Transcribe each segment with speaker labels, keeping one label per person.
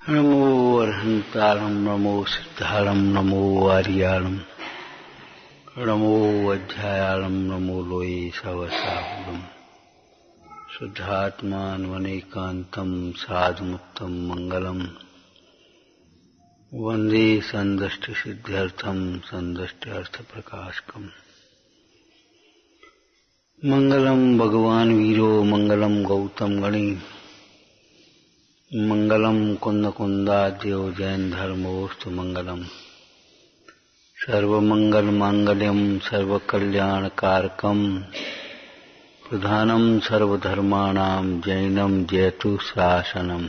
Speaker 1: नमो अर्हन्तारं नमो सिद्धारं नमो आर्याणं नमो अध्यायालं नमो लोये सवसाहुरम् शुद्धात्मान्वनेकान्तं साधुमुक्तं मंगलम् वन्दे सन्दष्टिसिद्ध्यर्थं सन्दष्ट्यर्थप्रकाशकम् मंगलम भगवान वीरो मंगलम गौतम गणी मंगलम कुंद कुंदाद्यो जैन धर्मोस्तु मंगलम सर्वमंगल मांगल्यम सर्वकल्याणकारकम प्रधानम सर्वधर्माणां जैनम जयतु शासनम।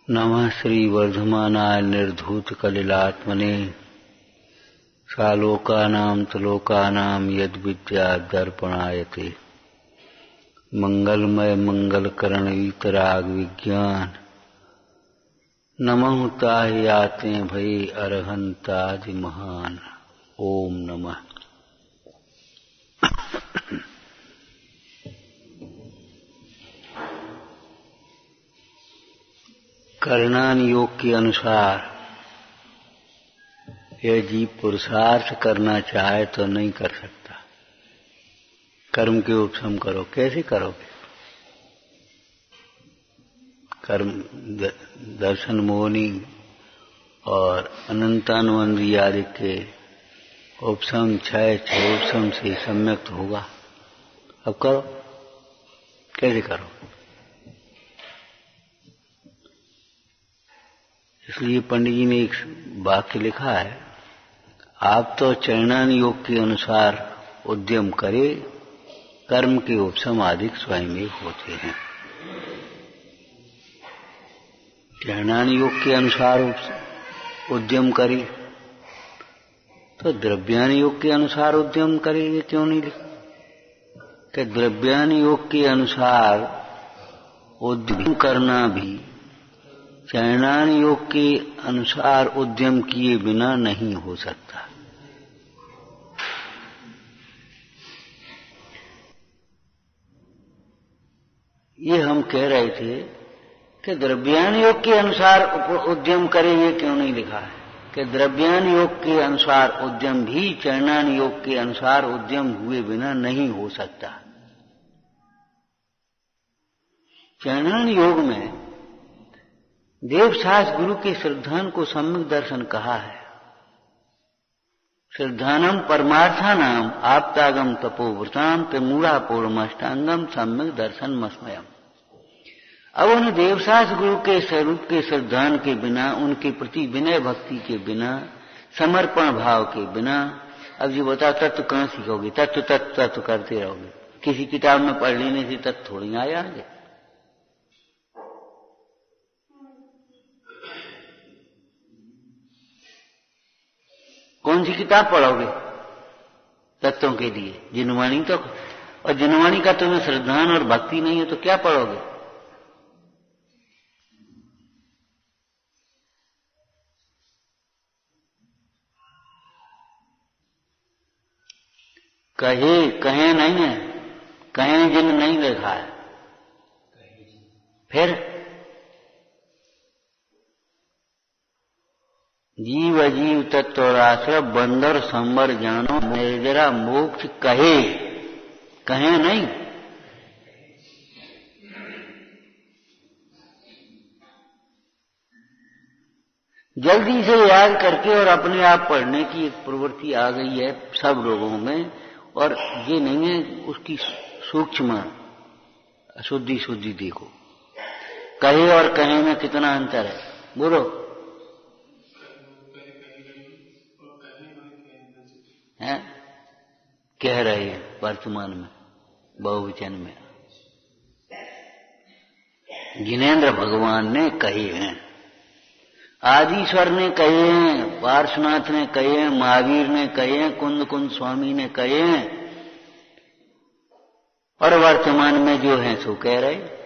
Speaker 1: नमः श्री वर्धमानाय निर्धूत कलिलात्मने सालोकानां त्लोकानां यद्विद्या दर्पणायते मंगलमय मंगलकरण वीतराग विज्ञान नमः ताहि आते भई अरहंतादि महान। ओम नमः। कर्णान योग के अनुसार यह जीव पुरुषार्थ करना चाहे तो नहीं कर सकता। कर्म के उपशम करो, कैसे करोगे? कर्म दर्शन मोहनी और अनंतानुबंधी आदि के उपशम छह उपशम से सम्यक होगा। अब करो, कैसे करो? इसलिए पंडित जी ने एक वाक्य लिखा है, आप तो चरणान योग के अनुसार उद्यम करे, कर्म के उपशम अधिक स्वयं होते हैं। चरणान योग के अनुसार उद्यम करे तो द्रव्यान योग के अनुसार उद्यम करे, ये क्यों नहीं लिखा? कि द्रव्यान योग के अनुसार उद्यम करना भी चरणान योग के अनुसार उद्यम किए बिना नहीं हो सकता। ये हम कह रहे थे कि द्रव्यान योग के अनुसार उद्यम करे, ये क्यों नहीं लिखा है? कि द्रव्यान योग के अनुसार उद्यम भी चरणान योग के अनुसार उद्यम हुए बिना नहीं हो सकता। चरणान योग में देवशास्त्र गुरु के श्रद्धान को सम्यक दर्शन कहा है। श्रद्धानम परमार्थानाम आप्तागम तपोव्रताम त्रिमूढ़ा पूर्णमष्टांगम सम्यक दर्शन मस्मयम। अब उन देवशास्त्र गुरु के स्वरूप के श्रद्धान के बिना, उनके प्रति विनय भक्ति के बिना, समर्पण भाव के बिना, अब जी बताओ तत्व कहां सीखोगे? तत्व तत्व तत्व करते रहोगे। किसी किताब में पढ़ लेने से तत्व थोड़ी आ जाएंगे। कौन सी किताब पढ़ोगे तत्वों के लिए? जिनवाणी तो, और जिनवाणी का तुम्हें श्रद्धान और भक्ति नहीं है तो क्या पढ़ोगे? कहे नहीं है, कहे जिन नहीं लिखा है। फिर जीव अजीव तत्वराश्रय बंदर संबर जानो निर्जरा मोक्ष कहे, कहे नहीं। जल्दी से याद करके और अपने आप पढ़ने की एक प्रवृत्ति आ गई है सब लोगों में, और ये नहीं है उसकी सूक्ष्म शुद्धि देखो। कहे और कहे में कितना अंतर है, बोलो। हैं? कह रहे हैं वर्तमान में बहुवचन में। जिनेन्द्र भगवान ने कहे हैं, आदिश्वर ने कहे हैं, पार्श्वनाथ ने कहे हैं, महावीर ने कहे हैं, कुंद कुंद स्वामी ने कहे हैं, और वर्तमान में जो है सो कह रहे।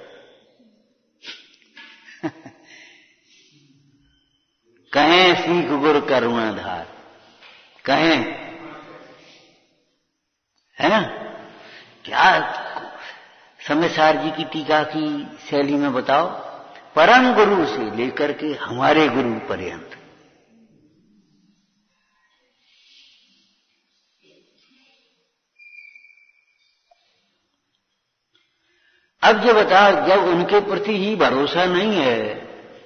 Speaker 1: कहें सीख गुर करुणाधार, कहें, है ना? क्या समय सार जी की टीका की शैली में बताओ। परम गुरु से लेकर के हमारे गुरु पर्यंत। अब जो बता, जब उनके प्रति ही भरोसा नहीं है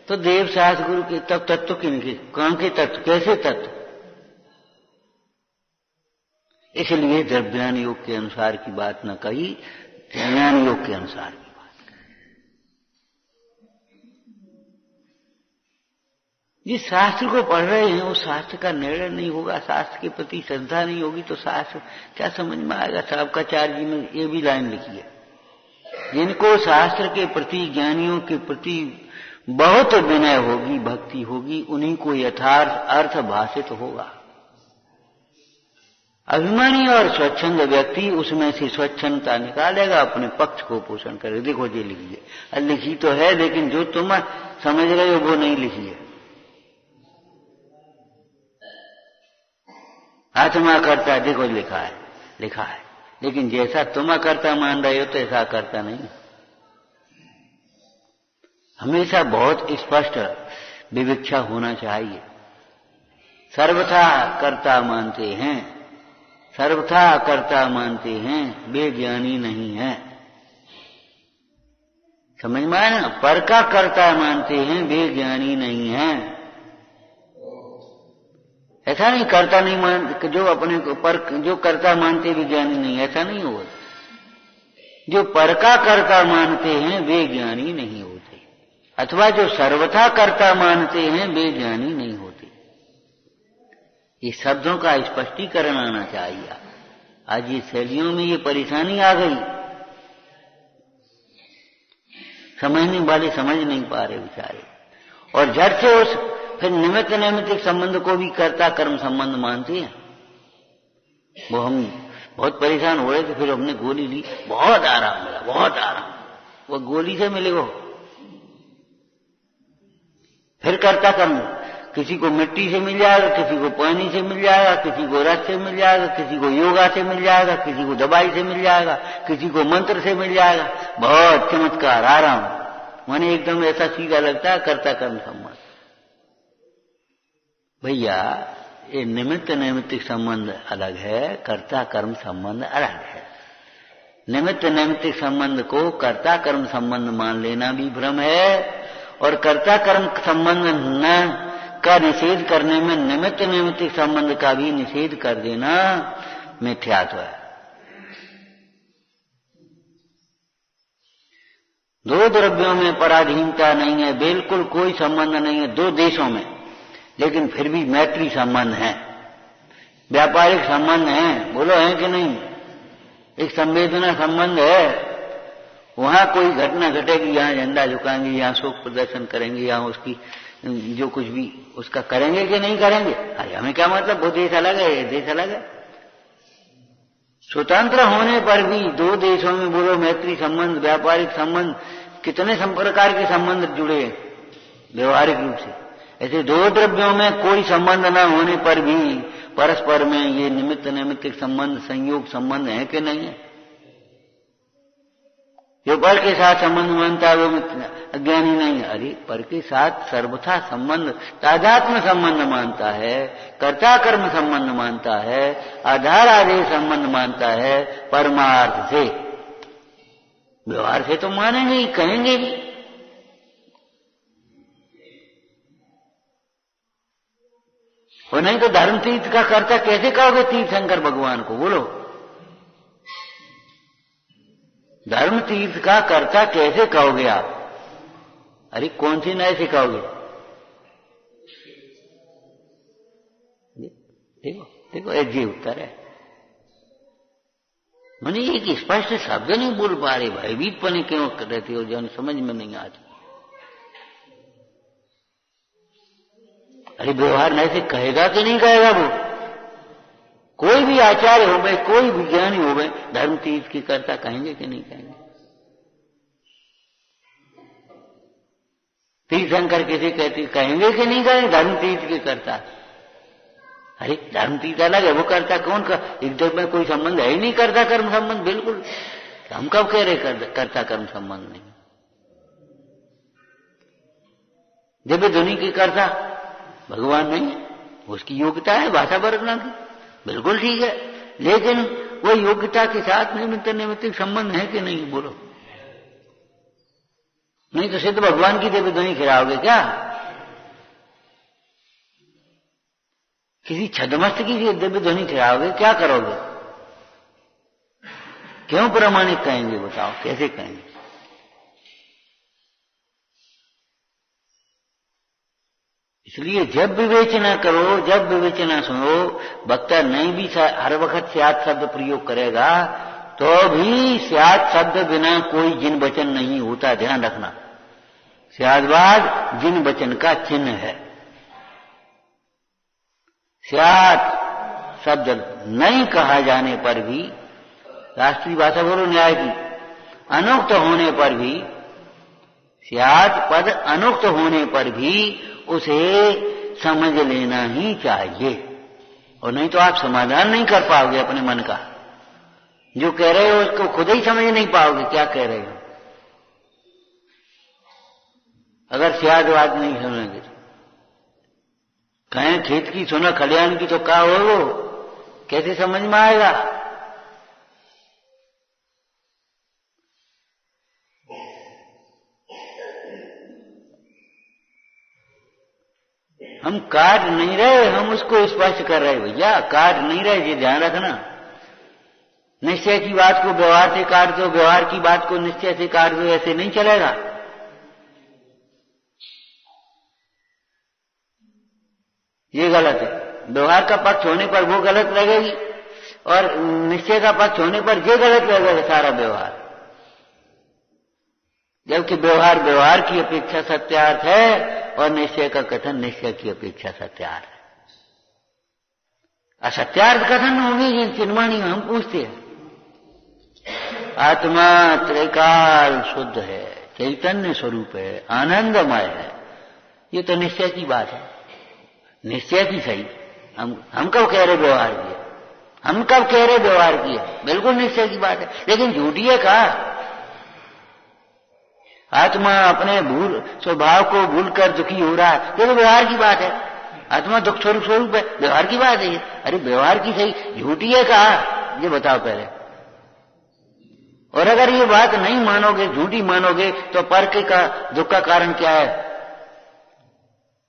Speaker 1: तो देव शास्त्र गुरु के तब तत्व किनके, कौन के तत्व, कैसे तत्व? इसलिए द्रव्यान योग के अनुसार की बात न कही, ज्ञान योग के अनुसार की बात कही। जिस शास्त्र को पढ़ रहे हैं वो शास्त्र का निर्णय नहीं होगा, शास्त्र के प्रति श्रद्धा नहीं होगी तो शास्त्र क्या समझ में आएगा? साबकाचार्य जी ने ये भी लाइन लिखी है, जिनको शास्त्र के प्रति, ज्ञानियों के प्रति बहुत विनय होगी, भक्ति होगी, उन्हीं को यथार्थ अर्थ भाषित होगा। अभिमानी और स्वच्छंद व्यक्ति उसमें से स्वच्छंदता निकालेगा, अपने पक्ष को पोषण करे। देखो ये लिखिए, लिखी तो है लेकिन जो तुम समझ रहे हो वो नहीं लिखी है। आत्मा करता है, देखो लिखा है, लिखा है, लेकिन जैसा तुम करता मान रहे हो तो ऐसा करता नहीं। हमेशा बहुत स्पष्ट विवेक्षा होना चाहिए। सर्वथा कर्ता मानते हैं, सर्वथा कर्ता मानते हैं, वे ज्ञानी नहीं है। समझ में आया ना? पर का कर्ता मानते हैं, वे ज्ञानी नहीं है। ऐसा नहीं कर्ता नहीं मान, जो अपने को पर, जो कर्ता मानते वे ज्ञानी नहीं, ऐसा नहीं होगा। जो पर का कर्ता मानते हैं वे ज्ञानी नहीं होते, अथवा जो सर्वथा कर्ता मानते हैं वे ज्ञानी नहीं होते। ये शब्दों का स्पष्टीकरण आना चाहिए। आज ये शैलियों में ये परेशानी आ गई, समझने वाले समझ नहीं पा रहे बेचारे, और झट से उस फिर निमित्त नैमित्तिक संबंध को भी कर्ता कर्म संबंध मानते हैं। वो हम बहुत परेशान हो रहे थे, फिर हमने गोली ली, बहुत आराम मिला, बहुत आराम। वो गोली से मिलेगा, फिर कर्ता कर्म किसी को मिट्टी से मिल जाएगा, किसी को पानी से मिल जाएगा, किसी को रस से मिल जाएगा, किसी को योगा से मिल जाएगा, किसी को दवाई से मिल जाएगा, किसी को मंत्र से मिल जाएगा। बहुत चमत्कार, आराम, माने एकदम ऐसा सीधा लगता है कर्ता कर्म संबंध। भैया ये निमित्त नैमित्तिक संबंध अलग है, कर्ता कर्म संबंध अलग है। निमित्त नैमित्तिक संबंध को कर्ता कर्म संबंध मान लेना भी भ्रम है, और कर्ता कर्म संबंध न का निषेध करने में निमित्त नैमित्तिक संबंध का भी निषेध कर देना मिथ्यात्व है। दो द्रव्यों में पराधीनता नहीं है, बिल्कुल कोई संबंध नहीं है दो देशों में, लेकिन फिर भी मैत्री संबंध है, व्यापारिक संबंध है। बोलो है कि नहीं? एक संवेदना संबंध है। वहां कोई घटना घटेगी, यहाँ झंडा झुकाएंगे, यहाँ शोक प्रदर्शन करेंगे, यहाँ उसकी जो कुछ भी उसका करेंगे कि नहीं करेंगे? अरे हमें क्या मतलब, वो देश अलग है, ये देश अलग है। स्वतंत्र होने पर भी दो देशों में बोलो मैत्री संबंध, व्यापारिक संबंध, कितने प्रकार के संबंध जुड़े व्यवहारिक रूप से। ऐसे दो द्रव्यों में कोई संबंध न होने पर भी परस्पर में ये निमित्त नैमित्तिक संबंध, संयोग संबंध है कि नहीं है? जो पर के साथ संबंध मानता है वो अज्ञानी नहीं है। अरे पर के साथ सर्वथा संबंध, तादात्म्य संबंध मानता है, कर्ता कर्म संबंध मानता है, आधार आदेश संबंध मानता है, परमार्थ से, व्यवहार से तो मानेंगे ही, कहेंगे भी। और नहीं तो धर्म तीर्थ का कर्ता कैसे कहोगे तीर्थंकर भगवान को? बोलो, धर्म तीर्थ का कर्ता कैसे कहोगे आप? अरे कौन सी न्याय से कहोगे? देखो देखो, एक जी उत्तर है। मैंने एक स्पष्ट शब्द नहीं बोल पा रहे, भयभीत पने क्यों रहती हो, जन समझ में नहीं आती। अरे व्यवहार नहीं से कहेगा कि नहीं कहेगा? वो कोई भी आचार्य हो गए, कोई विज्ञानी हो गए, धर्म तीर्थ की कर्ता कहेंगे कि नहीं कहेंगे? तीर्थंकर किसे कहते, कहेंगे कि नहीं कहेंगे धर्म तीर्थ के कर्ता? अरे धर्म तीर्थ अलग है, वो कर्ता कौन का, एक में कोई संबंध है ही नहीं, कर्ता कर्म संबंध बिल्कुल। हम कब कह रहे कर्ता कर्म संबंध नहीं? दिव्य ध्वनि की कर्ता भगवान नहीं है, उसकी योग्यता है भाषा बरतना की, बिल्कुल ठीक है, लेकिन वो योग्यता के साथ निमित्त संबंध है कि नहीं, बोलो। नहीं तो सिद्ध भगवान की दिव्य ध्वनि खिलाओगे क्या? किसी छद्मस्त की दिव्य ध्वनि खिलाओगे, क्या करोगे? क्यों प्रमाणित कहेंगे, बताओ कैसे कहेंगे? इसलिए जब विवेचना करो, जब विवेचना सुनो, वक्ता नहीं भी हर वक्त स्यात् शब्द प्रयोग करेगा तो भी स्यात् शब्द बिना कोई जिन वचन नहीं होता, ध्यान रखना। स्याद्वाद जिन वचन का चिन्ह है। स्यात् शब्द नहीं कहा जाने पर भी, राष्ट्रीय भाषा बोलो न्याय की, अनुक्त होने पर भी, स्यात् पद अनुक्त होने पर भी उसे समझ लेना ही चाहिए, और नहीं तो आप समाधान नहीं कर पाओगे अपने मन का। जो कह रहे हो उसको खुद ही समझ नहीं पाओगे क्या कह रहे हो, अगर स्याद्वाद नहीं समझेंगे। कहें खेत की सुना खलियान की तो क्या हो, वो कैसे समझ में आएगा? हम काट नहीं रहे, हम उसको स्पष्ट कर रहे भैया, काट नहीं रहे, ये ध्यान रखना। निश्चय की बात को व्यवहार से काट दो, व्यवहार की बात को निश्चय से काट दो, ऐसे नहीं चलेगा। ये गलत है। व्यवहार का पक्ष होने पर वो गलत लगेगी और निश्चय का पक्ष होने पर ये गलत लगेगा सारा व्यवहार। जबकि व्यवहार व्यवहार की अपेक्षा सत्यार्थ है और निश्चय का कथन निश्चय की अपेक्षा सत्यार्थ है। असत्यार्थ कथन होगी चिन्मानी हम पूछते हैं। आत्मा त्रिकाल शुद्ध है, चैतन्य स्वरूप है, आनंदमय है, ये तो निश्चय की बात है। निश्चय की सही, हम कब कह रहे व्यवहार की है, हम कब कह रहे व्यवहार की है, बिल्कुल निश्चय की बात है, लेकिन झूठी है कहा। आत्मा अपने भूल स्वभाव को भूलकर दुखी हो रहा है, ये तो व्यवहार की बात है। आत्मा दुख स्वरूप है, व्यवहार की बात है ये। अरे व्यवहार की सही, झूठी है कहा, ये बताओ पहले। और अगर ये बात नहीं मानोगे, झूठी मानोगे, तो पर का दुख का कारण क्या है?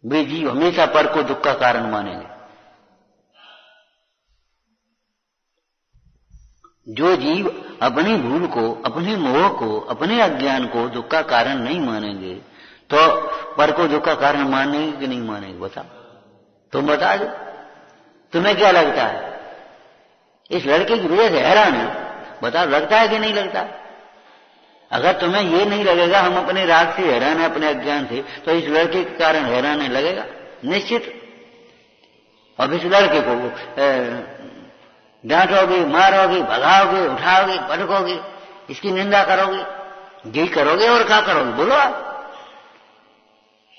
Speaker 1: वे जीव हमेशा पर को दुख का कारण मानेंगे। जो जीव अपनी भूल को, अपने मोह को, अपने अज्ञान को दुख का कारण नहीं मानेंगे, तो पर को दुख का कारण मानेंगे कि नहीं मानेंगे? बताओ, तुम बता दो, तुम्हें क्या लगता है? इस लड़के की वजह से हैरान है, बताओ लगता है कि नहीं लगता? अगर तुम्हें ये नहीं लगेगा हम अपने राग से हैरान है, अपने अज्ञान से, तो इस लड़के के कारण हैरान है लगेगा निश्चित। अब इस लड़के को डांटोगे, मारोगे, भगाओगे, उठाओगे, पटकोगे, इसकी निंदा करोगे, यही करोगे और क्या करोगे बोलो आप?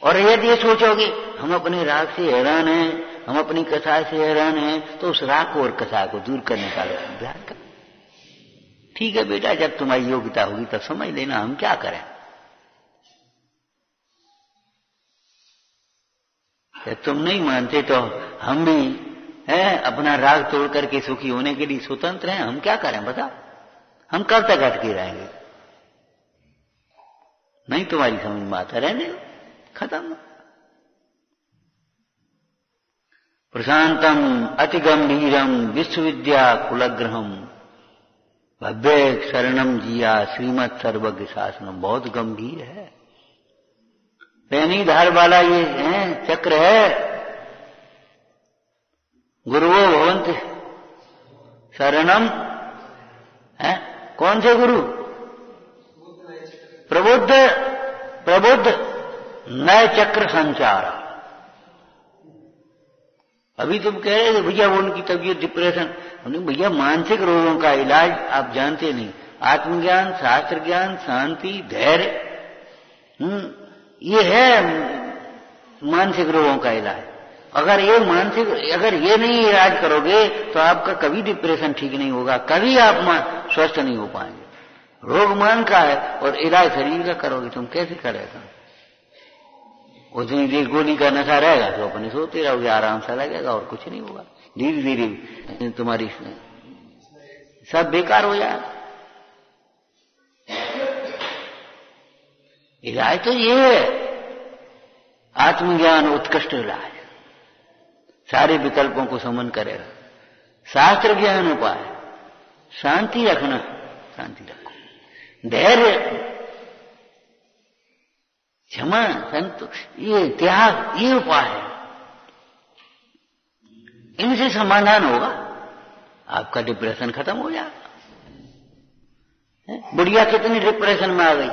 Speaker 1: और यदि ये सोचोगे हम अपने राग से हैरान हैं, हम अपनी कसाय से हैरान हैं, तो उस राग को और कसाय को दूर करने का अभ्यास कर। ठीक है बेटा, जब तुम्हारी योग्यता होगी तब समझ लेना हम क्या करें। जब तुम नहीं मानते तो हम भी है अपना राग तोड़ करके सुखी होने के लिए स्वतंत्र हैं, हम क्या करें बताओ? हम कब तक अटके रहेंगे? नहीं तुम्हारी समझ में आता, रहने दो, खत्म। प्रशांतम अति गंभीरम विश्वविद्या कुलग्रहम भव्य शरणम जिया श्रीमद सर्वज्ञ शासनम। बहुत गंभीर है, पैनी धार वाला ये है, चक्र है। गुरुवो भवन्ति शरणम है, कौन से गुरु? प्रबुद्ध नए चक्र संचार। अभी तुम कह रहे थे भैया वो उनकी तबीयत डिप्रेशन, हमने भैया मानसिक रोगों का इलाज आप जानते नहीं। आत्मज्ञान, शास्त्र ज्ञान, शांति, धैर्य, ये है मानसिक रोगों का इलाज। अगर ये नहीं इलाज करोगे तो आपका कभी डिप्रेशन ठीक नहीं होगा, कभी आप स्वस्थ नहीं हो पाएंगे। रोग मान का है और इलाज शरीर का करोगे, तुम कैसे करेगा? उतनी देर गोली का नशा रहेगा तो अपने सोते रहोगे, आराम से लगेगा और कुछ नहीं होगा। धीरे धीरे तुम्हारी सब बेकार हो जाएगा। इलाज तो ये है, आत्मज्ञान उत्कृष्ट इलाज, सारे विकल्पों को समन करेगा। शास्त्र ज्ञान उपाय, शांति रखना, शांति रखो, धैर्य, क्षमा, संतोष, ये त्याग, ये उपाय है। इनसे समाधान होगा, आपका डिप्रेशन खत्म हो जाएगा। बुढ़िया कितनी डिप्रेशन में आ गई,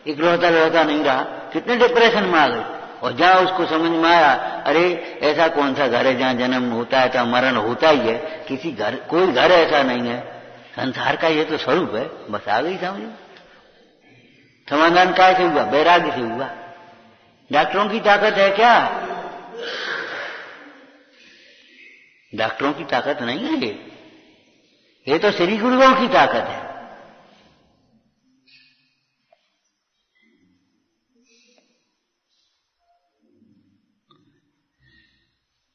Speaker 1: इकलौता लड़का नहीं रहा, कितने डिप्रेशन में आ गई। और जहां उसको समझ में आया, अरे ऐसा कौन सा घर है जहां जन्म होता है तो मरण होता ही है, किसी घर, कोई घर ऐसा नहीं है, संसार का ये तो स्वरूप है, बस आ गई समझ। समाधान कैसे हुआ? वैराग्य से हुआ। डॉक्टरों की ताकत है क्या? डॉक्टरों की ताकत नहीं है ये तो श्री गुरुओं की ताकत है।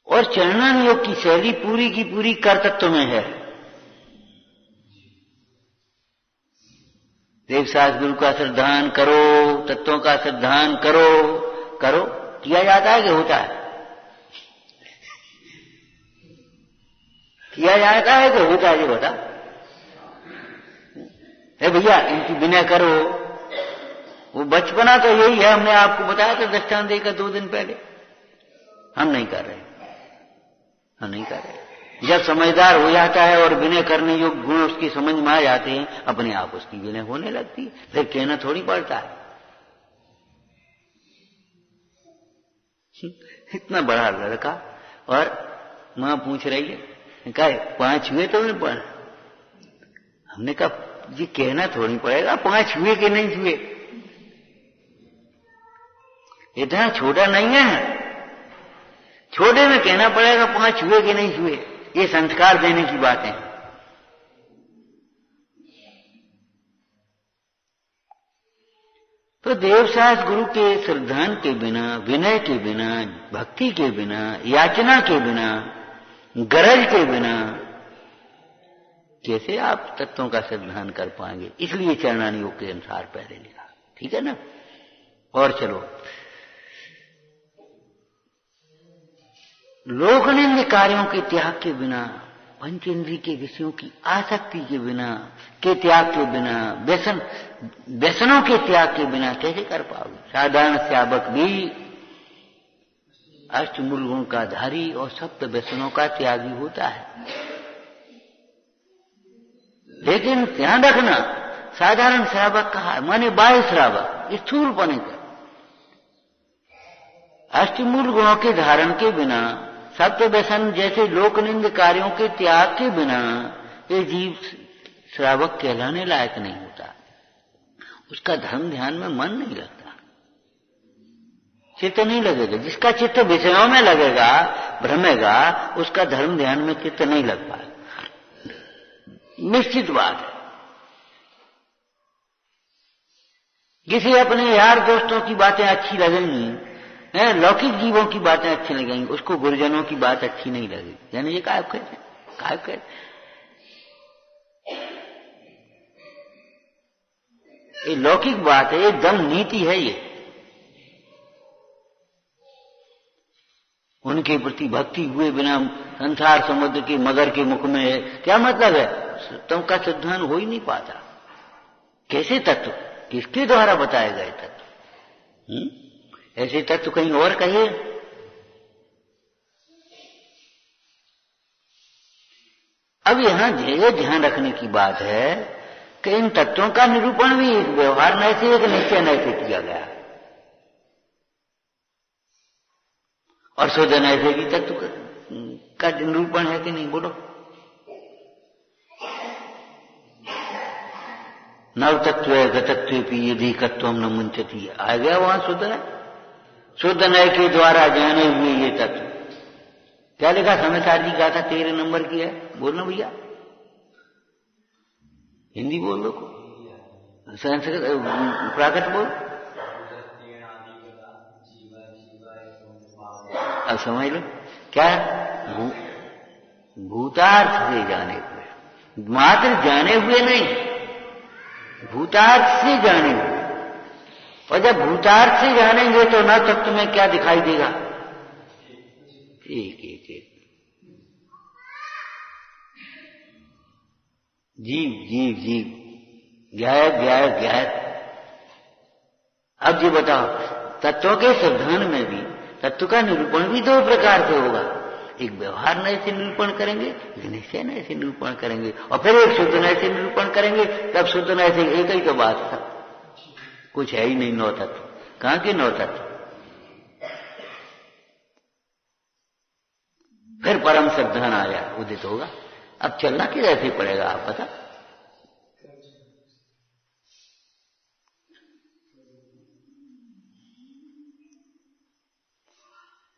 Speaker 1: और चरणन योग की शैली पूरी की पूरी कर्तृत्व में है। देवशास्त्र गुरु का श्रद्धान करो, तत्वों का श्रद्धान करो, करो, किया जाता है कि होता है? किया जाता है कि होता है? ये बता भैया, इनकी विनय करो। वो बचपना तो यही है, हमने आपको बताया था दृष्टांत देकर 2 दिन पहले। हम नहीं कर रहे, हम नहीं कर रहे। जब समझदार हो जाता है और विनय करने योग्य गुण उसकी समझ में आ जाते हैं, अपने आप उसकी विनय होने लगती है, फिर कहना थोड़ी पड़ता है। इतना बड़ा लड़का और मां पूछ रही है, कहा 5 हुए तो नहीं पढ़। हमने कहा ये कहना थोड़ी पड़ेगा 5 हुए कि नहीं हुए, इतना छोटा नहीं है, छोटे में कहना पड़ेगा 5 हुए कि नहीं हुए। ये संस्कार देने की बात है। तो देवशास्त्र गुरु के श्रद्धान के बिना, विनय के बिना, भक्ति के बिना, याचना के बिना, गरज के बिना कैसे आप तत्वों का श्रद्धान कर पाएंगे? इसलिए चरणानी योग के अनुसार पहले लिखा, ठीक है ना। और चलो, लोकनिंद कार्यों के त्याग के बिना, पंचेंद्रिय के विषयों की आसक्ति के बिना, के त्याग के बिना, व्यसनों के त्याग के बिना कैसे कर पाओगे? साधारण सेवक भी अष्टमूल गुण का धारी और सप्त व्यसनों का त्यागी होता है। लेकिन ध्यान रखना, साधारण श्रावक कहा माने बाह्य श्रावक, स्थूल पने का, अष्टमूल गुणों के धारण के बिना, सप्त व्यसन जैसे लोकनिंद कार्यों के त्याग के बिना ये जीव श्रावक कहलाने लायक नहीं होता। उसका धर्म ध्यान में मन नहीं लगता, चित्त नहीं लगेगा। जिसका चित्त विषयों में लगेगा, भ्रमेगा, उसका धर्म ध्यान में चित्त नहीं लग पाएगा, निश्चित बात है। किसी अपने यार दोस्तों की बातें अच्छी लगेंगी, लौकिक जीवों की बातें अच्छी लगेंगी, उसको गुरुजनों की बात अच्छी नहीं लगेगी। यानी ये कायब कहते हैं, कायब कहते, ये लौकिक बात है, ये दम नीति है। ये उनके प्रति भक्ति हुए बिना संसार समुद्र के मगर के मुख में है, क्या मतलब है? तत्वों का श्रद्धान हो ही नहीं पाता। कैसे तत्व? किसके द्वारा बताए गए तत्व? ऐसे तत्व कहीं और कहिए। अब यहां ये ध्यान रखने की बात है कि इन तत्वों का निरूपण भी एक व्यवहार नय से, एक निश्चय नय से किया गया, और शुद्ध नय से भी तत्व का निरूपण है कि नहीं? बोलो। नव तत्व गतत्व यदि कत्वम न मुंचती, आ गया वहां शुद्ध नय। शुद्ध नय के द्वारा जाने हुए ये तत्व, क्या लिखा? समझदार जी कहा था 13 नंबर की है, बोलना भैया, हिंदी बोल दो, संस्कृत प्राकृत बोल। अब समझ लो क्या, भूतार्थ से जाने हुए, मात्र जाने हुए नहीं, भूतार्थ से जाने हुए। और जब भूतार्थ से जानेंगे तो न तत्व में क्या दिखाई देगा, एक एक एक जीव जीव जीव, ज्ञात ज्ञात ज्ञात। अब ये बताओ, तत्व के सिद्धांत में भी तत्व का निरूपण भी दो प्रकार से होगा। एक व्यवहार नय से निरूपण करेंगे, एक निश्चय नय से निरूपण करेंगे, और फिर एक शुद्ध नय से निरूपण करेंगे। तब शुद्ध नय से एक ही तो बात था, कुछ है ही नहीं नौ तत्व। कहां के नौ तत्व? फिर परम सिद्धांत आया, उदित होगा। अब चलना कैसे पड़ेगा आप बता।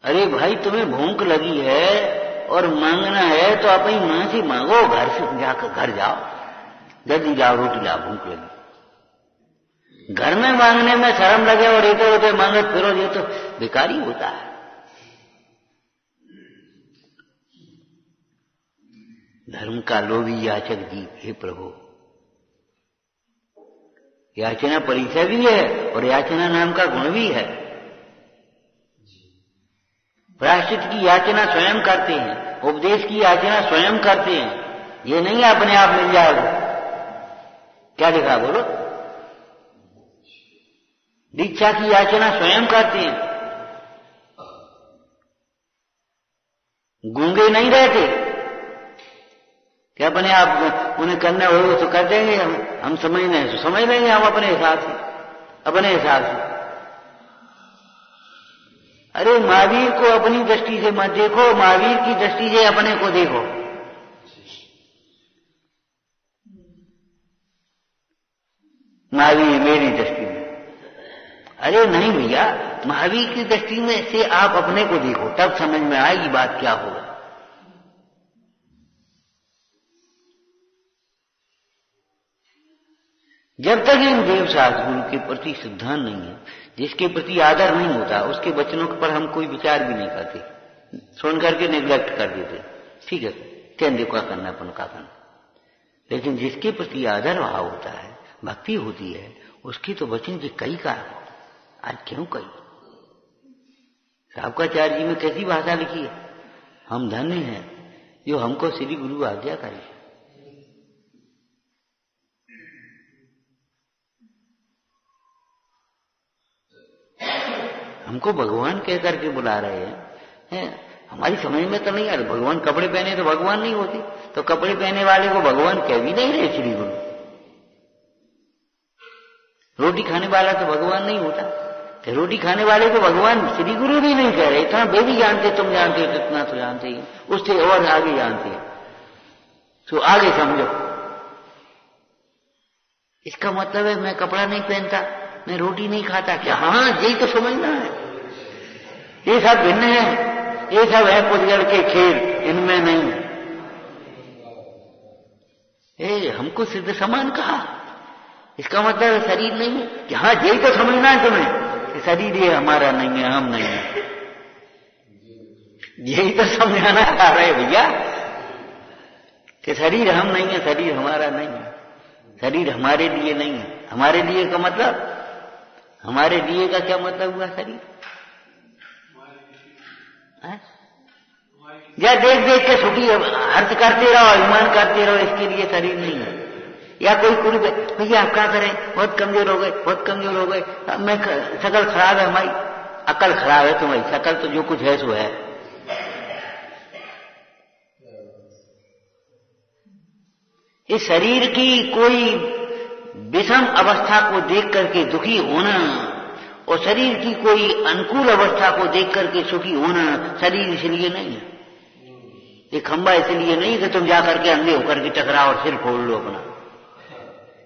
Speaker 1: अरे भाई तुम्हें भूख लगी है और मांगना है तो अपनी मां से मांगो, घर से जाकर घर जाओ, जल्दी जाओ रोटी लाओ, भूख लगी। घर में मांगने में शर्म लगे और इधर उधर मांगे फिरो, ये तो बेकारी होता है। धर्म का लोभी याचक जीव, हे प्रभु, याचना परिचय भी है और याचना नाम का गुण भी है। प्रायश्चित की याचना स्वयं करते हैं, उपदेश की याचना स्वयं करते हैं। ये नहीं अपने आप मिल जाएगा। क्या लिखा बोलो? दीक्षा की याचना स्वयं करते हैं। गूंगे नहीं रहते कि अपने आप उन्हें करना हो तो कर देंगे, हम समझ नहीं तो समझ लेंगे हम अपने हिसाब से, अपने हिसाब से। अरे महावीर को अपनी दृष्टि से मत देखो, महावीर की दृष्टि से अपने को देखो। महावीर मेरी दृष्टि में, अरे नहीं भैया, महावीर की दृष्टि में से आप अपने को देखो, तब समझ में आएगी बात क्या होगा। जब तक इन देव शास्त्र गुरु के प्रति सिद्धांत नहीं है, जिसके प्रति आदर नहीं होता, उसके वचनों पर हम कोई विचार भी नहीं करते, सुन करके निग्लेक्ट कर देते। ठीक है, कहने का करना अपन का करना। लेकिन जिसके प्रति आदर भाव होता है, भक्ति होती है, उसकी तो वचन की कई का आज क्यों कई। साहबकाचार्य जी में कैसी भाषा लिखी है, हम धन्य हैं जो हमको श्री गुरु आज्ञा करे। हमको भगवान कह करके बुला रहे हैं, हमारी समझ में तो नहीं आ रहा। भगवान कपड़े पहने तो भगवान नहीं होते, तो कपड़े पहने वाले को भगवान कह भी नहीं रहे श्री गुरु। रोटी खाने वाला तो भगवान नहीं होता, तो रोटी खाने वाले को भगवान श्री गुरु भी नहीं कह रहे। इतना वे भी जानते, तुम जानते हो, कितना तो जानते ही, उससे और आगे जानते हैं। तो आगे समझो, इसका मतलब है मैं कपड़ा नहीं पहनता, मैं रोटी नहीं खाता क्या? हाँ, यही तो समझना है। ये सब भिन्न है, ये सब है पुद्गल के खेल, इनमें नहीं। हमको सिद्ध समान कहा, इसका मतलब शरीर नहीं है कि हाँ, यही तो समझना है तुम्हें कि शरीर ये हमारा नहीं है, हम नहीं है। यही तो समझाना आ रहे भैया कि शरीर हम नहीं है, शरीर हमारा नहीं है, शरीर हमारे लिए नहीं है। हमारे लिए का मतलब, हमारे लिए का क्या मतलब हुआ? शरीर या देख देख के सुखी अर्थ करते रहो, अभिमान करते रहो, इसके लिए शरीर नहीं है। या कोई कुड़ी भैया आप क्या करें, बहुत कमजोर हो गए, बहुत कमजोर हो गए, मैं शकल खराब है, हमारी अकल खराब है तुम्हारी, शकल तो जो कुछ है सो है। इस शरीर की कोई विषम अवस्था को देख करके दुखी होना और शरीर की कोई अनुकूल अवस्था को देख करके सुखी होना, शरीर इसलिए नहीं है। ये खंबा इसलिए नहीं कि तुम जाकर के अंधे होकर के टकराओ और सिर फोड़ लो अपना।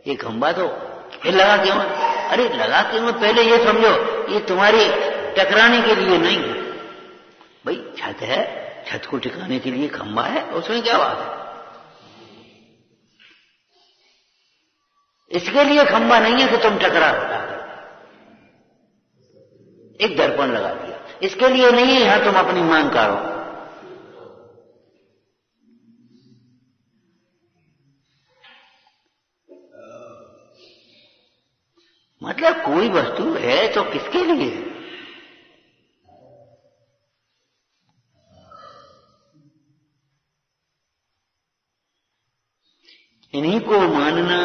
Speaker 1: ये खंबा तो फिर लगा क्यों? अरे लगा क्यों, पहले ये समझो, ये तुम्हारी टकराने के लिए नहीं है भाई। छत है, छत को टिकाने के लिए खंबा है, उसमें क्या बात है? इसके लिए खंबा नहीं है कि तुम टकरा होता। एक दर्पण लगा दिया, इसके लिए नहीं है यहां तुम अपनी मांग करो। मतलब कोई वस्तु है तो किसके लिए है? इन्हीं को मानना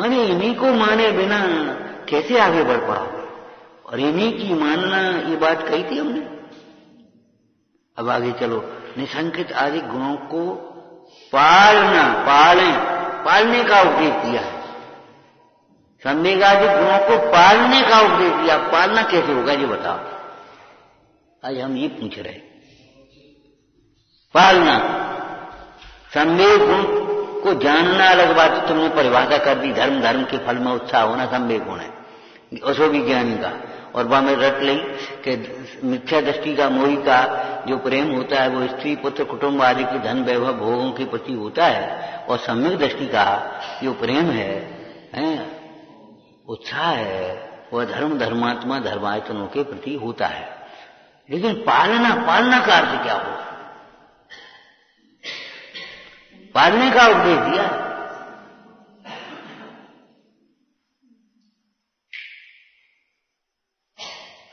Speaker 1: माने इन्हीं को माने बिना कैसे आगे बढ़ पाओगे? और इन्हीं की मानना, ये बात कही थी हमने। अब आगे चलो, निसंकित आदि गुणों को पालना, पालने का उपदेश दिया है। संवेगादि गुणों को पालने का उपदेश दिया। पालना कैसे होगा ये बताओ। आज हम ये पूछ रहे। पालना, संवेग गुण को जानना अलग बात, तुमने परिभाषा कर दी। धर्म के फल में उत्साह होना संवेग गुण है, उसो भी ज्ञानी का। और वह में रट ली कि मिथ्या दृष्टि का, मोही का जो प्रेम होता है वो स्त्री पुत्र कुटुंब आदि की धन वैभव भोगों के प्रति होता है, और सम्यक दृष्टि का जो प्रेम है, उत्साह है, वह धर्मात्मा धर्मायतनों के प्रति होता है। लेकिन पालना का अर्थ क्या हो? पालने का उपदेश दिया।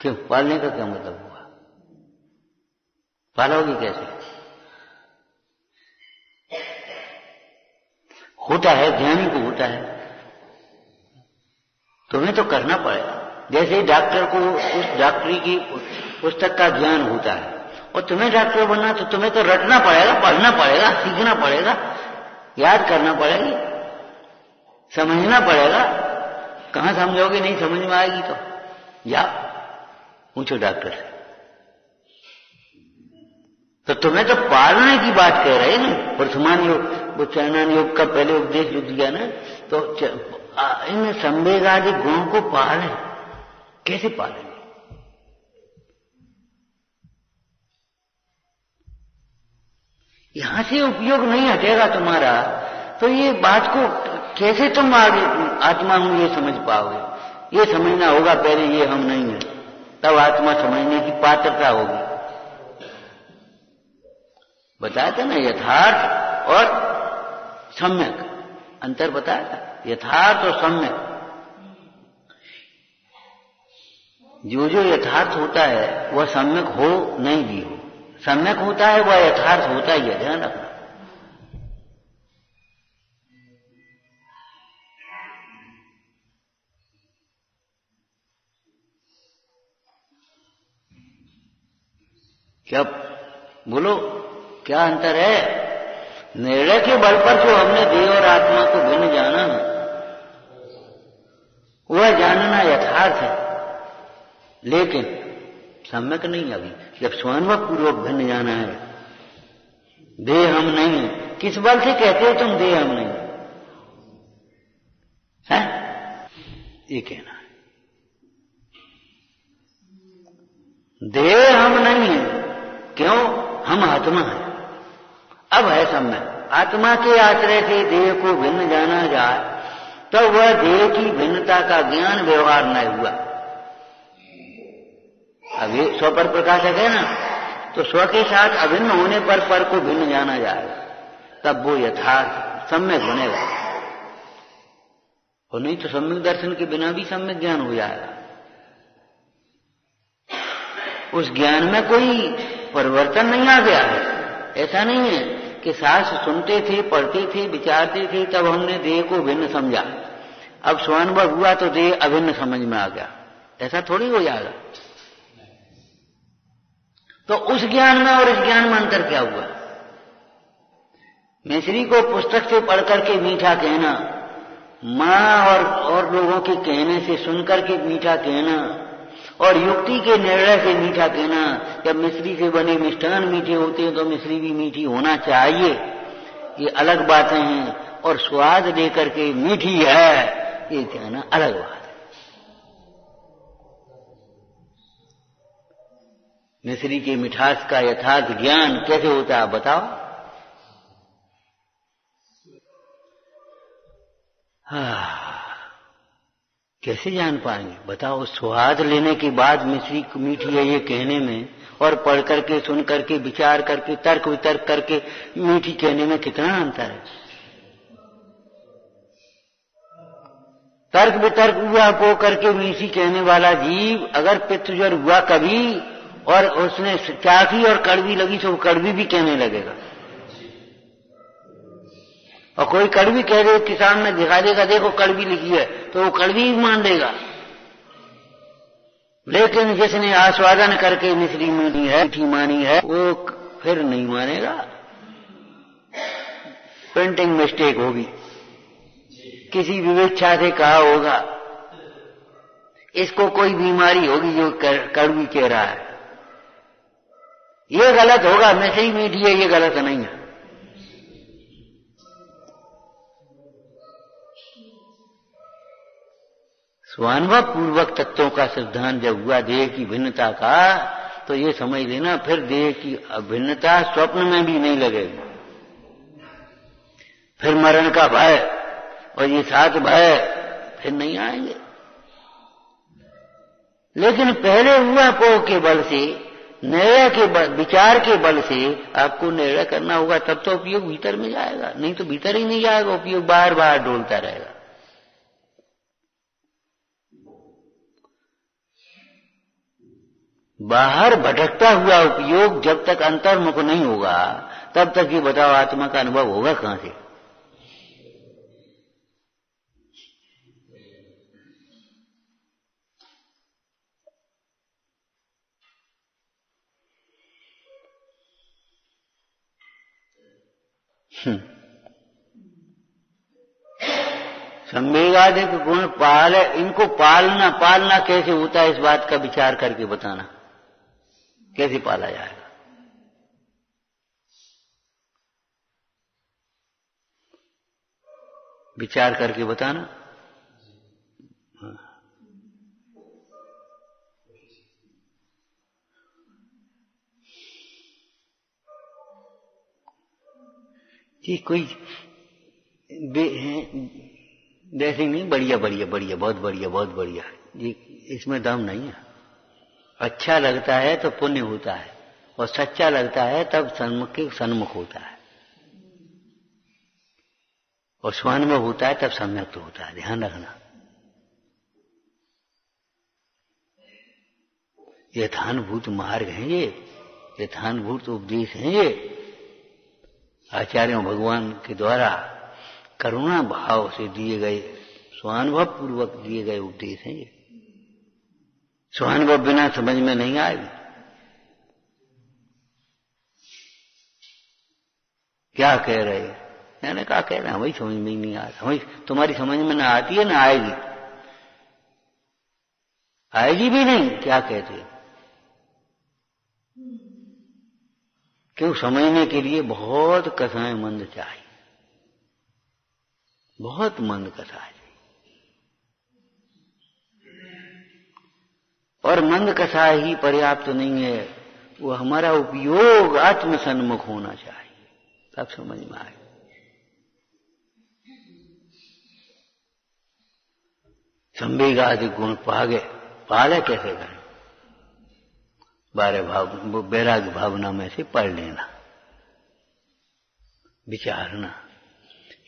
Speaker 1: क्यों? पालने का क्या मतलब हुआ? पालोगे कैसे? होता है, ज्ञानी को होता है, तुम्हें तो करना पड़ेगा। जैसे डॉक्टर को उस डॉक्टरी की पुस्तक का ज्ञान होता है, और तुम्हें डॉक्टर बनना तो तुम्हें तो रटना पड़ेगा, पढ़ना पड़ेगा, सीखना पड़ेगा, याद करना पड़ेगी, समझना पड़ेगा। कहां समझोगे? नहीं समझ में आएगी तो या पूछो डॉक्टर से। तो तुम्हें तो पालने की बात कह रहे हैं ना। वर्तमान योग, वो चाइनान योग का पहले उपदेश जो दिया ना, तो इन संवेगादि गुणों को पालें। कैसे पालेंगे? यहां से उपयोग नहीं हटेगा तुम्हारा, तो ये बात को कैसे तुम आगे आत्मा हूं ये समझ पाओगे? ये समझना होगा पहले ये हम नहीं है, तब आत्मा समझने की पात्रता होगी। बताया था ना, यथार्थ और सम्यक अंतर बताया था। यथार्थ और सम्यक, जो यथार्थ होता है वह सम्यक हो नहीं भी हो। सम्यक होता है वह यथार्थ होता ही है, ध्यान रखना। क्या बोलो, क्या अंतर है? निर्णय के बल पर जो हमने देह और आत्मा को भिन्न जाना, वह जानना यथार्थ है, लेकिन सम्यक नहीं। अभी जब स्वानुभव पूर्वक भिन्न जाना है, देह हम नहीं है। किस बल से कहते हो तुम देह हम नहीं है? ये कहना है देह हम नहीं है। क्यों? हम आत्मा है। अब है सम्यक। आत्मा के आश्रय से देह को भिन्न जाना जाए तो वह देह की भिन्नता का ज्ञान व्यवहार न हुआ। अब ये स्व पर प्रकाशक है ना, तो स्व के साथ अभिन्न होने पर को भिन्न जाना जाएगा, तब वो यथार्थ सम्यक बनेगा। और नहीं तो सम्यक दर्शन के बिना भी सम्यक ज्ञान हो जाएगा। उस ज्ञान में कोई परिवर्तन नहीं आ गया है। ऐसा नहीं है कि शास्त्र सुनते थे, पढ़ते थे, विचारते थे, तब हमने देह को भिन्न समझा, अब स्वानुभव हुआ तो देह अभिन्न समझ में आ गया। ऐसा थोड़ी हो जाएगा। तो उस ज्ञान में और इस ज्ञान में अंतर क्या हुआ? मिश्री को पुस्तक से पढ़ करके मीठा कहना, मां और लोगों के कहने से सुनकर के मीठा कहना, और युक्ति के निर्णय से मीठा कहना। जब मिश्री से बने मिष्ठान मीठे होते हैं तो मिश्री भी मीठी होना चाहिए, ये अलग बातें हैं। और स्वाद देकर के मीठी है ये कहना अलग बात है। मिश्री के मिठास का यथार्थ ज्ञान कैसे होता है बताओ? कैसे जान पाएंगे? बताओ, स्वाद लेने के बाद मिश्री मीठी है ये कहने में और पढ़ करके, सुन करके, विचार करके, तर्क वितर्क करके मीठी कहने में कितना अंतर है। तर्क वितर्क हुआ पो करके मीठी कहने वाला जीव अगर पित्तज्वर हुआ कभी और उसने चाखी और कड़वी लगी तो वो कड़वी भी कहने लगेगा। और कोई कड़वी कह दे, किसान में दिखा देगा देखो कड़वी लिखी है, तो वो कड़वी ही मान लेगा। लेकिन जिसने आस्वादन करके मिश्री मीठी है, मीठी मानी है, वो फिर नहीं मानेगा। प्रिंटिंग मिस्टेक होगी, किसी विवेच्छा से कहा होगा, इसको कोई बीमारी होगी जो कड़वी कह रहा है। ये गलत होगा, मिश्री मीठी है ये गलत नहीं है। स्वानुभव पूर्वक तत्वों का सिद्धांत जब हुआ देह की भिन्नता का, तो ये समझ लेना फिर देह की अभिन्नता स्वप्न में भी नहीं लगेगी। फिर मरण का भय और ये सात भय फिर नहीं आएंगे। लेकिन पहले हुआ पो के बल से, निर्णय के विचार के बल से आपको निर्णय करना होगा, तब तो उपयोग भीतर में जाएगा, नहीं तो भीतर ही नहीं जाएगा, उपयोग बार बार डोलता रहेगा। बाहर भटकता हुआ उपयोग जब तक अंतर्मुख नहीं होगा तब तक ये बताओ आत्मा का अनुभव होगा कहां से? संवेगादिक गुण इनको पालना कैसे होता है, इस बात का विचार करके बताना, कैसे पाला जाएगा। विचार करके बताना। जी कोई वैसे नहीं, बढ़िया बढ़िया बढ़िया, बहुत बढ़िया बहुत बढ़िया, ये इसमें दम नहीं है। अच्छा लगता है तो पुण्य होता है, और सच्चा लगता है तब सन्मुख के सन्मुख होता है, और स्वानुभव होता है तब सम्यक होता है। ध्यान रखना, यथानुभूत मार्ग हैं ये, यथानुभूत उपदेश हैं ये, आचार्यों भगवान के द्वारा करुणा भाव से दिए गए, स्वानुभव पूर्वक दिए गए उपदेश हैं ये। स्वानुभव बिना समझ में नहीं आएगी। क्या कह रहे हैं? मैंने कहा कह रहा वही समझ में ही नहीं आ रहा, तुम्हारी समझ में ना आती है ना आएगी, आएगी भी नहीं। क्या कहते हैं? क्यों? समझने के लिए बहुत कसाएं मंद चाहिए, बहुत मंद कसा है, और मंद कसा ही पर्याप्त नहीं है, वो हमारा उपयोग आत्म सन्मुख होना चाहिए, तब समझ में आए। संवेगादि गुण पाले कैसे करें? 12 भाव वैराग्य भावना में से पढ़ लेना, विचारना।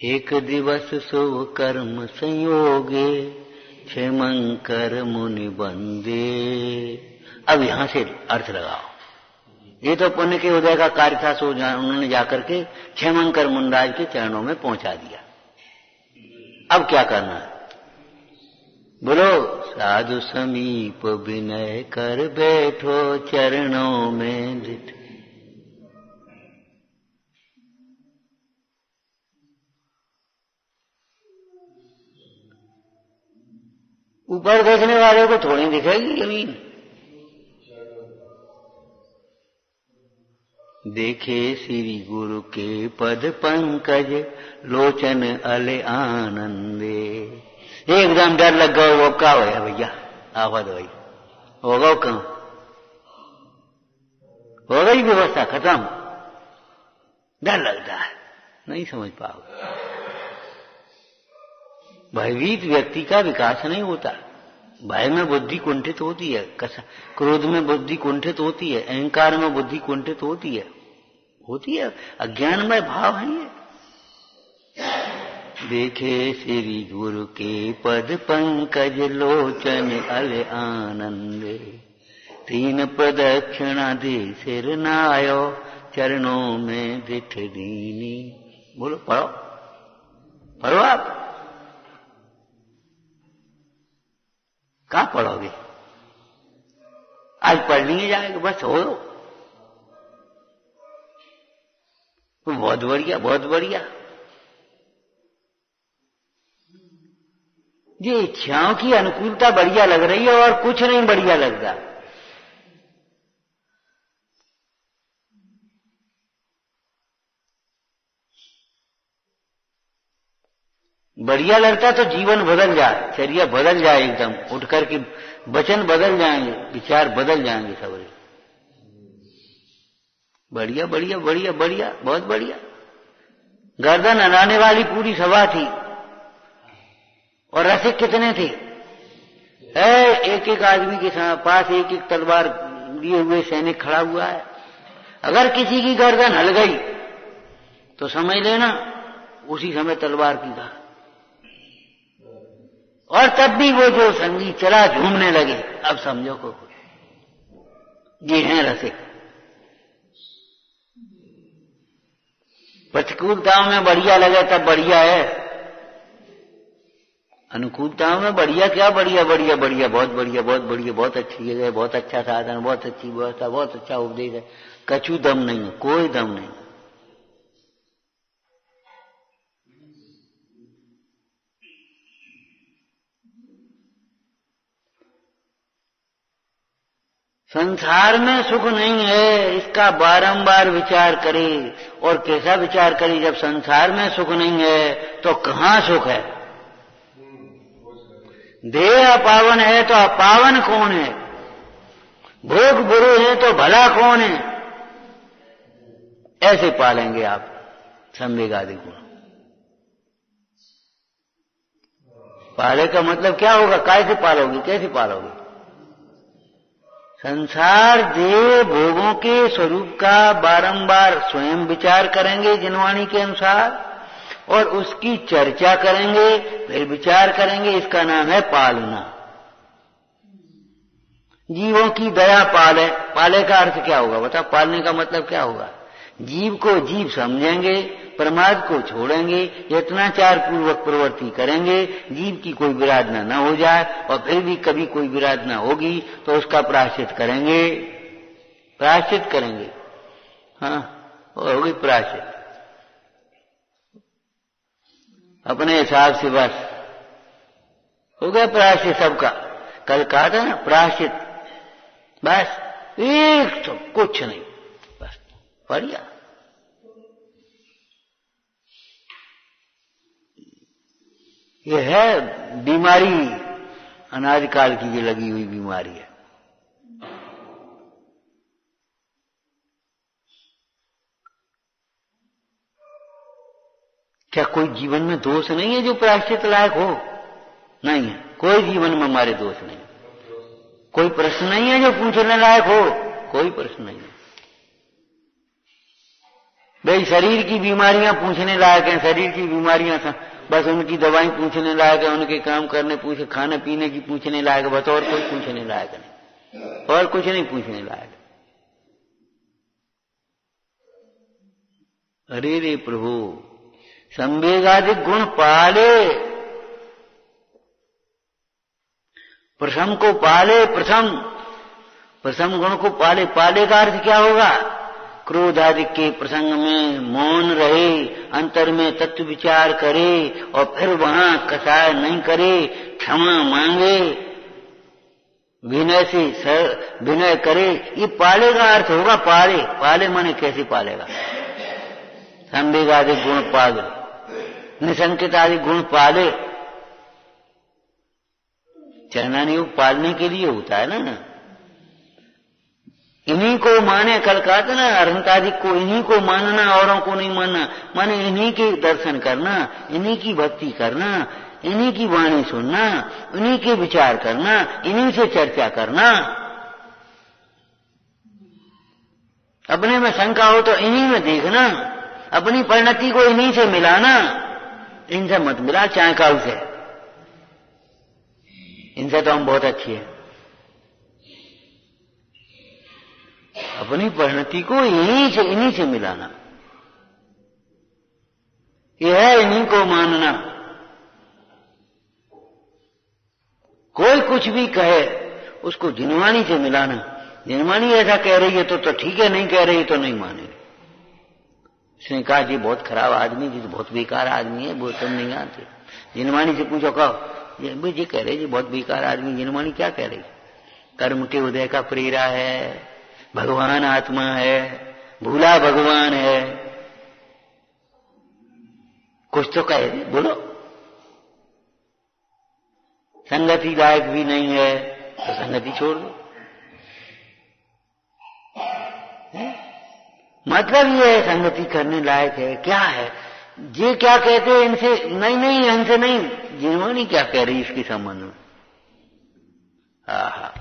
Speaker 1: एक दिवस सो कर्म संयोगे, क्षेमंकर मुनि बंदे। अब यहां से अर्थ लगाओ। ये तो पुण्य के उदय का कार्य था, सो उन्होंने जाकर के क्षेमंकर मुनिराज के चरणों में पहुंचा दिया। अब क्या करना है? बोलो, साधु समीप विनय कर बैठो, चरणों में लिट। ऊपर देखने वाले को थोड़ी दिखेगी जमीन। देखे श्री गुरु के पद पंकज, लोचन अले आनंदे। एकदम डर लग गया, वो क्या होया भैया? आवाज भाई होगा कहां? हो गई व्यवस्था खत्म, डर लगता है, नहीं समझ पाओगे। भयभीत व्यक्ति का विकास नहीं होता। भय में बुद्धि कुंठित होती है, क्रोध में बुद्धि कुंठित होती है, अहंकार में बुद्धि कुंठित होती है, अज्ञानमय भाव है ये। देखे श्री गुरु के पद पंकज लोचन अल आनंदे, तीन प्रदक्षिणा दे सिर नायो, चरणों में दिठ दीनी। बोलो, पढ़ो आप। कहाँ पढ़ोगे? आज पढ़ लिए जाएगा, बस हो। बहुत बढ़िया, बहुत बढ़िया। ये इच्छाओं की अनुकूलता बढ़िया लग रही है और कुछ नहीं बढ़िया लगता। बढ़िया लगता तो जीवन बदल जाए, चर्या बदल जाए, एकदम उठ करके वचन बदल जाएंगे, विचार बदल जाएंगे सबरे। बढ़िया बढ़िया बढ़िया बढ़िया, बहुत बढ़िया। गर्दन अनाने वाली पूरी सभा थी और रसिक कितने थे? एक एक आदमी के पास एक एक तलवार लिए हुए सैनिक खड़ा हुआ है। अगर किसी की गर्दन हल गई तो समझ लेना उसी समय तलवार की था। और तब भी वो जो संगीत चला झूमने लगे। अब समझो को ये हैं रसिक। प्रतिकूलताओं में बढ़िया लगे तब बढ़िया है, अनुकूलताओं में बढ़िया क्या, बढ़िया बढ़िया बढ़िया, बहुत बढ़िया, बहुत बढ़िया, बहुत अच्छी जगह, बहुत अच्छा साधन, बहुत अच्छी व्यवस्था, बहुत अच्छा उपदेश है। कछु दम नहीं है, कोई दम नहीं। संसार में सुख नहीं है, इसका बारंबार विचार करे। और कैसा विचार करे? जब संसार में सुख नहीं है तो कहां सुख है? देह अपावन है तो अपावन कौन है? भोग बुरे हैं तो भला कौन है? ऐसे पालेंगे आप संवेगादि गुण। पाले का मतलब क्या होगा? कैसे पालोगे, कैसे पालोगे? संसार देह भोगों के स्वरूप का बारंबार स्वयं विचार करेंगे जिनवाणी के अनुसार, और उसकी चर्चा करेंगे, फिर विचार करेंगे। इसका नाम है पालना। जीवों की दया पाले। पाले का अर्थ क्या होगा बताओ? पालने का मतलब क्या होगा? जीव को जीव समझेंगे, प्रमाद को छोड़ेंगे, यत्नाचार पूर्वक प्रवृत्ति करेंगे, जीव की कोई विराधना न हो जाए, और फिर भी कभी कोई विराधना होगी तो उसका प्रायश्चित करेंगे, प्रायश्चित करेंगे। हाँ, होगी प्रायश्चित अपने हिसाब से, बस हो गया प्रायश्चित सबका। कल कहा था ना, प्रायश्चित बस एक तो कुछ नहीं, बस बढ़िया। यह है बीमारी, अनादिकाल की ये लगी हुई बीमारी है। क्या कोई जीवन में दोष नहीं है जो प्रायश्चित लायक हो? नहीं है, कोई जीवन में हमारे दोष नहीं। कोई प्रश्न नहीं है जो पूछने लायक हो, कोई प्रश्न नहीं है। भाई शरीर की बीमारियां पूछने लायक हैं, शरीर की बीमारियां बस उनकी दवाई पूछने लायक है, उनके काम करने पूछे, खाने पीने की पूछने लायक है, बस और कोई पूछने लायक नहीं, और कुछ नहीं पूछने लायक। अरे रे प्रभु, संवेगादि गुण पाले, प्रथम को पाले, प्रथम गुण को पाले। पाले का अर्थ क्या होगा? क्रोध आदि के प्रसंग में मौन रहे, अंतर में तत्व विचार करे, और फिर वहां कसाय नहीं करे, क्षमा मांगे, विनय से विनय करे। ये पाले का अर्थ होगा। पाले, पाले माने कैसे पालेगा? संवेग आदि गुण पाले, निसंकित आदि गुण पाले। चरणानी योग पालने के लिए होता है ना। इन्हीं को माने, कल कहा था ना, अरहंतादि को इन्हीं को मानना, औरों को नहीं मानना। माने इन्हीं के दर्शन करना, इन्हीं की भक्ति करना, इन्हीं की वाणी सुनना, इन्हीं के विचार करना, इन्हीं से चर्चा करना। अपने में शंका हो तो इन्हीं में देखना, अपनी परिणति को इन्हीं से मिलाना। इनसे मत मिला चाहे काऊ से, इनसे तो हम बहुत अच्छे हैं। अपनी परिणति को इन्हीं से मिलाना, यह है इन्हीं को मानना। कोई कुछ भी कहे उसको जिनवाणी से मिलाना। जिनवाणी ऐसा कह रही है तो ठीक है, नहीं कह रही है तो नहीं मानेंगे। उसने कहा जी बहुत खराब आदमी, जी बहुत बेकार आदमी है, वो तुम नहीं जानते। जिनवाणी से पूछो, कहो जी कह रहे जी बहुत बेकार आदमी। जिनवाणी क्या कह रही? कर्म के उदय का प्रेरा है, भगवान आत्मा है, भूला भगवान है, कुछ तो कहे, बोलो। संगति लायक भी नहीं है तो संगति छोड़ दो। मतलब ये है संगति करने लायक है क्या है? ये क्या कहते हैं इनसे? नहीं इनसे नहीं, जिनवाणी क्या कह रही इसके संबंध में?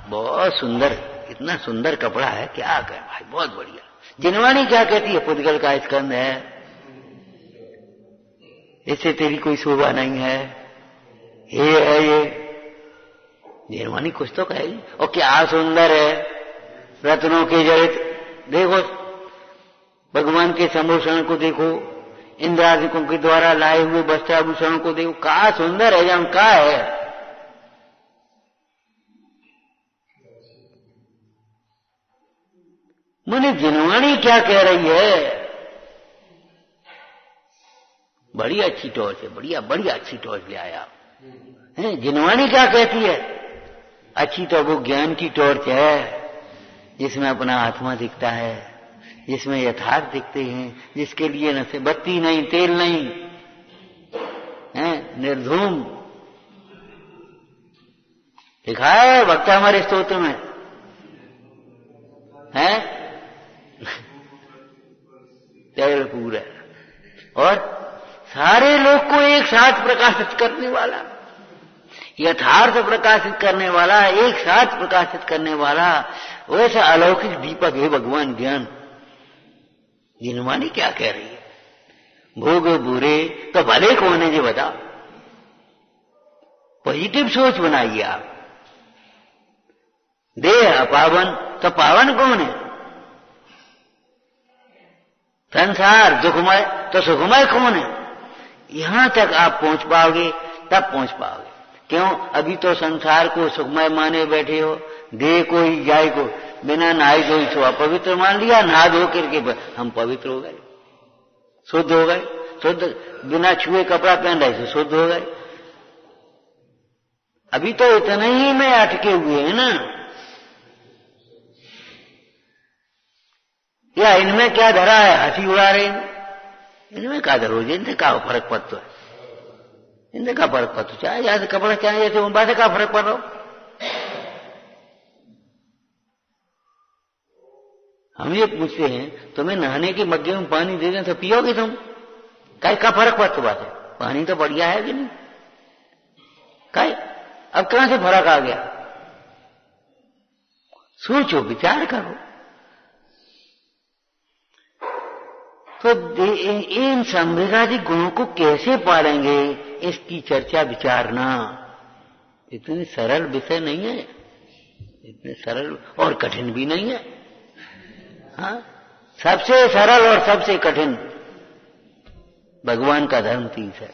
Speaker 1: बहुत सुंदर, इतना सुंदर कपड़ा है, क्या कहे भाई, बहुत बढ़िया। जिनवाणी क्या कहती है? पुद्गल का स्कंद है, इससे तेरी कोई शोभा नहीं है, ये है ये। जिनवाणी कुछ तो कहेगी। और क्या सुंदर है, रत्नों के जड़ित। देखो भगवान के संभूषण को देखो, इंद्रादिकों के द्वारा लाए हुए वस्त्राभूषणों को देखो, क्या सुंदर है, जहां क्या है। मुझे जिनवाणी क्या कह रही है? बड़ी अच्छी टॉर्च है, बढ़िया अच्छी टॉर्च ले आया है। जिनवाणी क्या कहती है? अच्छी तो वो ज्ञान की टॉर्च है, जिसमें अपना आत्मा दिखता है, जिसमें यथार्थ दिखते हैं, जिसके लिए न से बत्ती नहीं, तेल नहीं है, निर्धूम। लिखा है भक्ता हमारे स्तोत्र में है, तेल पूरा, और सारे लोग को एक साथ प्रकाशित करने वाला, यथार्थ प्रकाशित करने वाला, एक साथ प्रकाशित करने वाला, वैसा अलौकिक दीपक है भगवान ज्ञान। जिनवाणी क्या कह रही है? भोग बुरे तो भले कौन है जी बताओ? पॉजिटिव सोच बनाइए आप। देह अपावन तो पावन कौन है? संसार दुखमय तो सुखमय कौन है? यहां तक आप पहुंच पाओगे तब पहुंच पाओगे। क्यों? अभी तो संसार को सुखमय माने बैठे हो, देह को ही जाय को बिना नहाए धोई छो अपवित्र मान लिया, नहा धो करके हम पवित्र हो गए, शुद्ध हो गए। शुद्ध बिना छुए कपड़ा पहन रहे थे, शुद्ध हो गए। अभी तो इतना ही में अटके हुए हैं ना। या इनमें क्या धरा है? हंसी उड़ा रहे हैं। इनमें क्या धरो? इनसे क्या फर्क पड़ता है? इनसे क्या फर्क पड़ता? चाहे जैसे कपड़ा चाहे जैसे उम्बा से क्या फर्क पड़ रहा हो? हम ये पूछते हैं तुम्हें नहाने की मग्गे में पानी दे दें तो पियोगे तुम? क्या फर्क पड़ता बात है? पानी तो बढ़िया है कि नहीं? अब कहां से फर्क आ गया? सोचो, विचार करो। तो इन संवेगादि गुणों को कैसे पालेंगे, इसकी चर्चा विचारना इतनी सरल विषय नहीं है, इतने सरल और कठिन भी नहीं है। हाँ, सबसे सरल और सबसे कठिन भगवान का धर्म 3 है।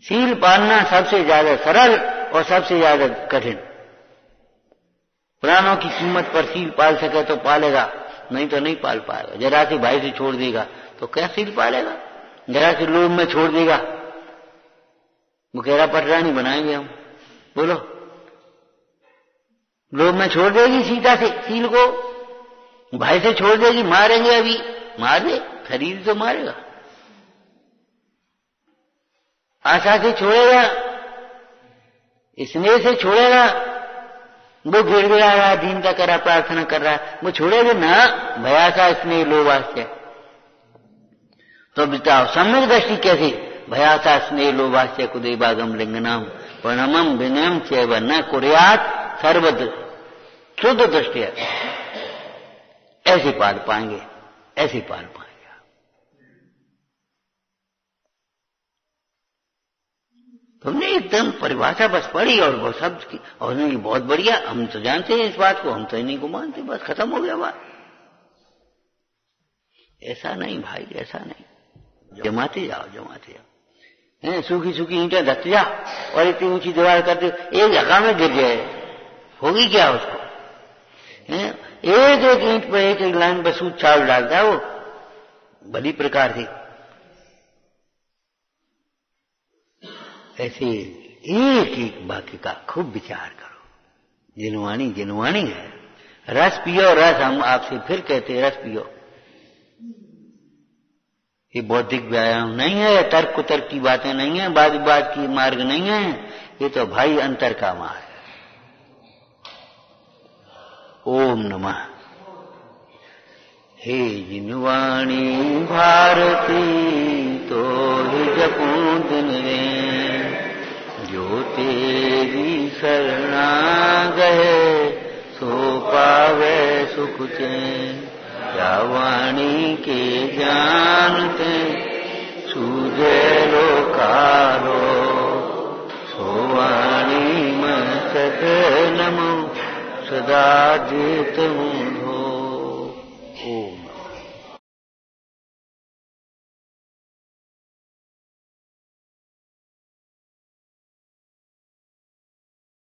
Speaker 1: शील पालना सबसे ज्यादा सरल और सबसे ज्यादा कठिन। प्राणों की कीमत पर शील पाल सके तो पालेगा, नहीं तो नहीं पाल पाएगा। जरा से भाई से छोड़ देगा तो क्या शील पालेगा? जरा से लोभ में छोड़ देगा, मुकेरा पटरा नहीं बनाएंगे हम, बोलो। लोभ में छोड़ देगी सीता से शील को, भाई से छोड़ देगी, मारेंगे अभी, मार दे, शरीर तो मारेगा। आशा से छोड़ेगा, स्नेह से छोड़ेगा, वो गिड़गिड़ा रहा, दीनता कर रहा, प्रार्थना कर रहा है, वो छोड़ेगा ना। भयासा स्नेह लोभास्य। तो बताओ सम्यक दृष्टि कैसे? भयाता स्नेह लोभास्य कुदेवागम लिंगनाम प्रणमम विनयम चैव न कुर्यात सर्वद शुद्ध दृष्टिया। ऐसे पाल पाएंगे, ऐसे पाल पाएंगे। तुमने एकदम परिभाषा बस पढ़ी और वो शब्द की और नहीं, बहुत बढ़िया, हम तो जानते हैं इस बात को, हम तो इन्हीं को मानते, बस खत्म हो गया बात। ऐसा नहीं भाई, ऐसा नहीं। जमाते जाओ, जमाते जाओ। सूखी सूखी ईंटें धरते जा और इतनी ऊंची दीवार करते, एक जगह में गिर जाए होगी क्या उसको? एक एक ईंट पर एक एक लाइन बस चावल डालता है वो, बड़ी प्रकार से। ऐसे एक एक वाक्य का खूब विचार करो। जिनवाणी जिनवाणी है। रस पियो, रस हम आपसे फिर कहते हैं, रस पियो। ये बौद्धिक व्यायाम नहीं है, तर्क कुतर्क की बातें नहीं है, वाद विवाद की मार्ग नहीं है, ये तो भाई अंतर का मार्ग है। ओम नमः। हे जिनवाणी भारती तो ही जपूं दिन में, जो तेरी शरणा गए सो पावे सुख चैन। क्या वाणी के जानते सूझे लोकारो, सो वाणी मैं सत नमो सदा देत हूँ।